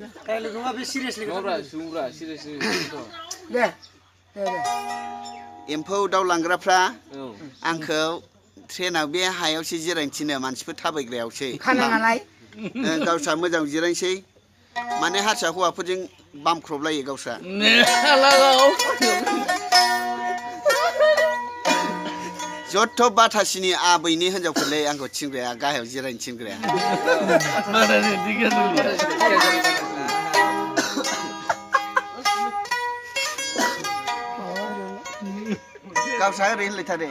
रायलायगौबा बे सिरियासलि नङाब्रा सुबुंफ्रा सिरियासलि दे दे एम्फौ दाउ लांग्राफ्रा आंखौ ट्रेनाव बे हायावसो जिरायनो थिनो मानसिफोर थाबायग्रायावसो खाना नालाय गावस्रा मोजां जिरायनोसै माने हारसा हौवाफोरजों बामख्रबलायो गावस्रा जथ' बाथासिनि आबैनि हिनजावफोरलै आंखौ थिनग्राया गाहायाव जिरायनो थिनग्राया गावस्रा ओरै होनलायथारो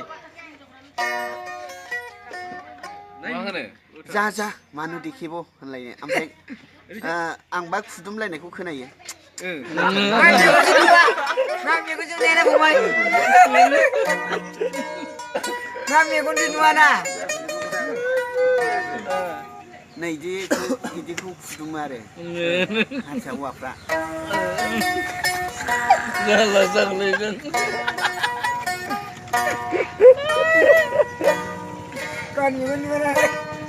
जा जा मानो देखेब' होनलायनो ओमफ्राय आंबा खुदुमलायनायखौ खोनायो नै बिदिखौ खुदुमो आरो हारसा हौवाफ्रा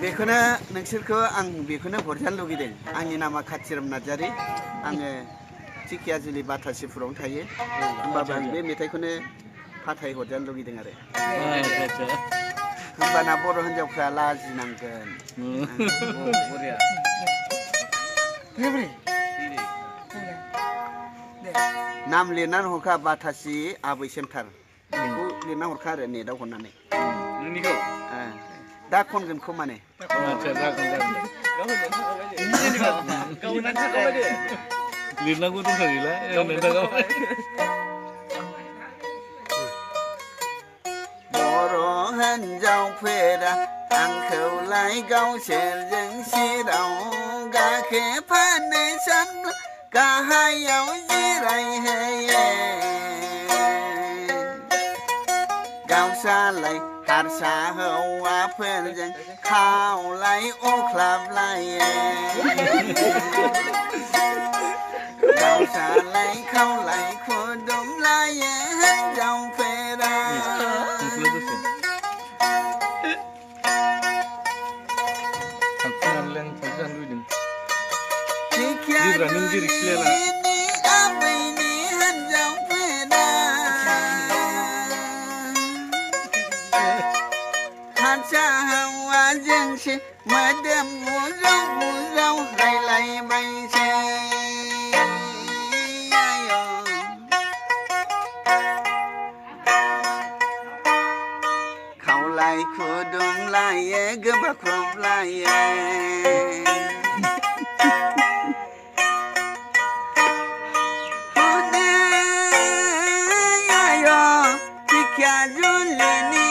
बेखौनो नोंसोरखौ आं बेखौनो हरजानो लुगैदों आंनि नामा खाथिराम नार्जारि आङो चिकियाजुलि बाथासिफुरावनो थायो होमबाबो आं बे मेथाइखौनो फाथाय हरजानो लुगैदों आरो होमबाना बर' हिनजावफ्रा लाजिनांगोन नाम लिरनानै हरखा बाथासि आबै सेन्टार बेखौ लिरना हरखा आरो नेटआव हरनानै नोंनिखौ दा खनगोनखौ माने लिरनांगौ दंखायोला बर' हिनजावफोरा आंखौलाय गावसोरजों सिराव गाखोफानो सानब्ला गाहायाव जिरायहोयो गावस्रालाय हारसा हौवाफोरजों खावलाय अख्लाबलायो गावस्रालाय खावलाय खुदुमलायो हिनजावफोरा आबैनि हिनजावफोरा हारसा हौवाजोंसो मोदोम मुजाव मुजाव रायलायबायसै खावलाय खुदुमलायो गोबाख्रबलायो चिकियाजुलिनि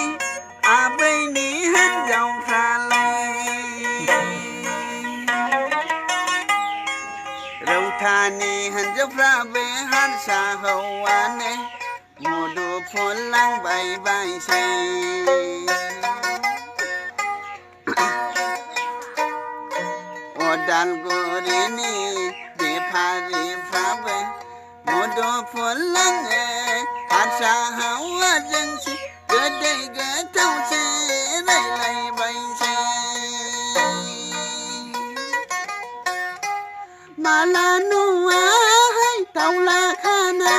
आबैनि हिनजावफ्रालाय रौतानि हिनजावफ्राबो हारसा हौवानो मुदुफुल लांबाय बायसै अदालगुरिनि बेफारिफ्राबो मुदुफुल लाङो हारसा हौवाजोंसो गोदै गोथावसो रायलायबायसै माला नुवाहाय दाउला खाना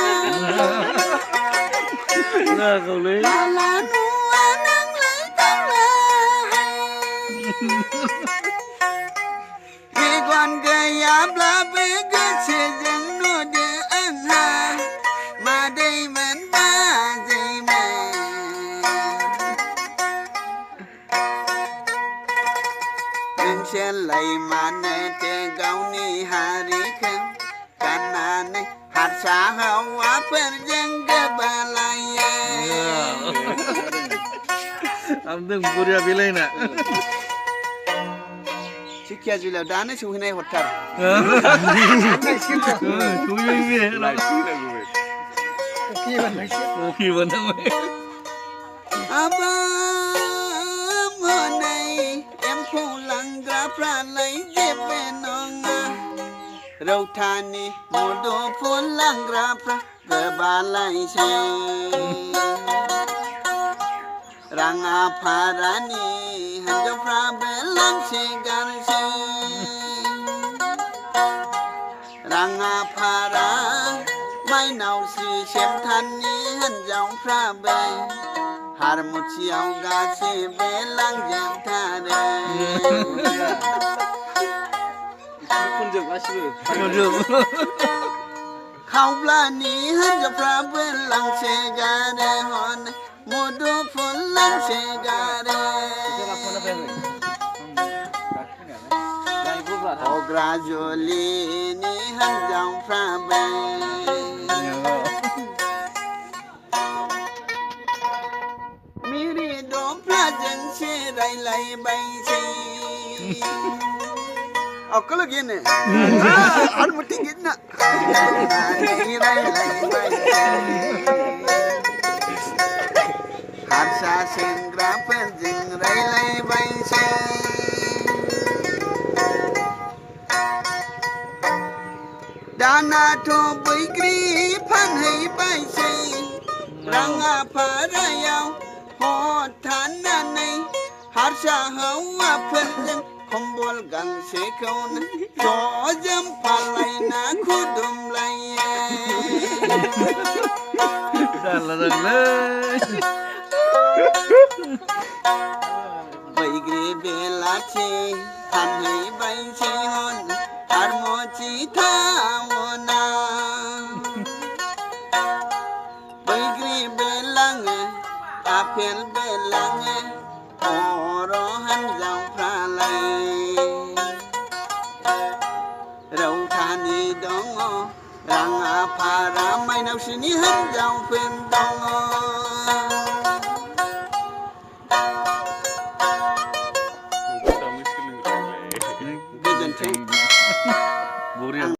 माला नुवा नोंलाय दाउलाहाय मेगन गैयाब्लाबो गोसोजों नुदो आंहा मादैमोन बाजैमोन नोंसोरलाय मानोथो गावनि हारिखौ गाननानै हारसा हौवाफोरजों गोबालायो आमदों बुरिया बेलायना चिकियाजुलियाव दानो सौहैनाय हरथार मोनै एम्फौ लांग्राफ्रालाय जेबो नङा रौतानि मुदुफुल लांग्राफ्रा गोबालायसै राङाफारानि हिनजावफ्राबो लांसै गारसै राङा फारा माइनाव श्री सेमथाननि हिन्जावफ्राबो हारमुथियाव गासैबो लांजोबथारो खनजोब गासिबो खावब्लानि हिन्जावफ्राबो लांसोगारो हन मुदुफुल लांसोगारो अग्राजुलिनि हिन्जावफ्राबो मिरिदफ्राजोंसो रायलायबायसै अकल गीने आलमटी गिना हारसा सेंग्राफोरजों रायलायबायसै दानाथ' बैग्रि फानहैबायसै राङा फारायाव हथानानै हारसा हौवाफोरजों कम्बल गांसेखौनो ज'जों फालायना खुदुमलायो बैग्रि बेलाथि फानहैबायसै हन हारमुथि टाउना बैग्रि बेलाङो आपेल बेलाङो बर' हिन्जावफ्रालाय रौतानि दङ राङा फारा माइनावस्रिनि हिन्जावफोर दङ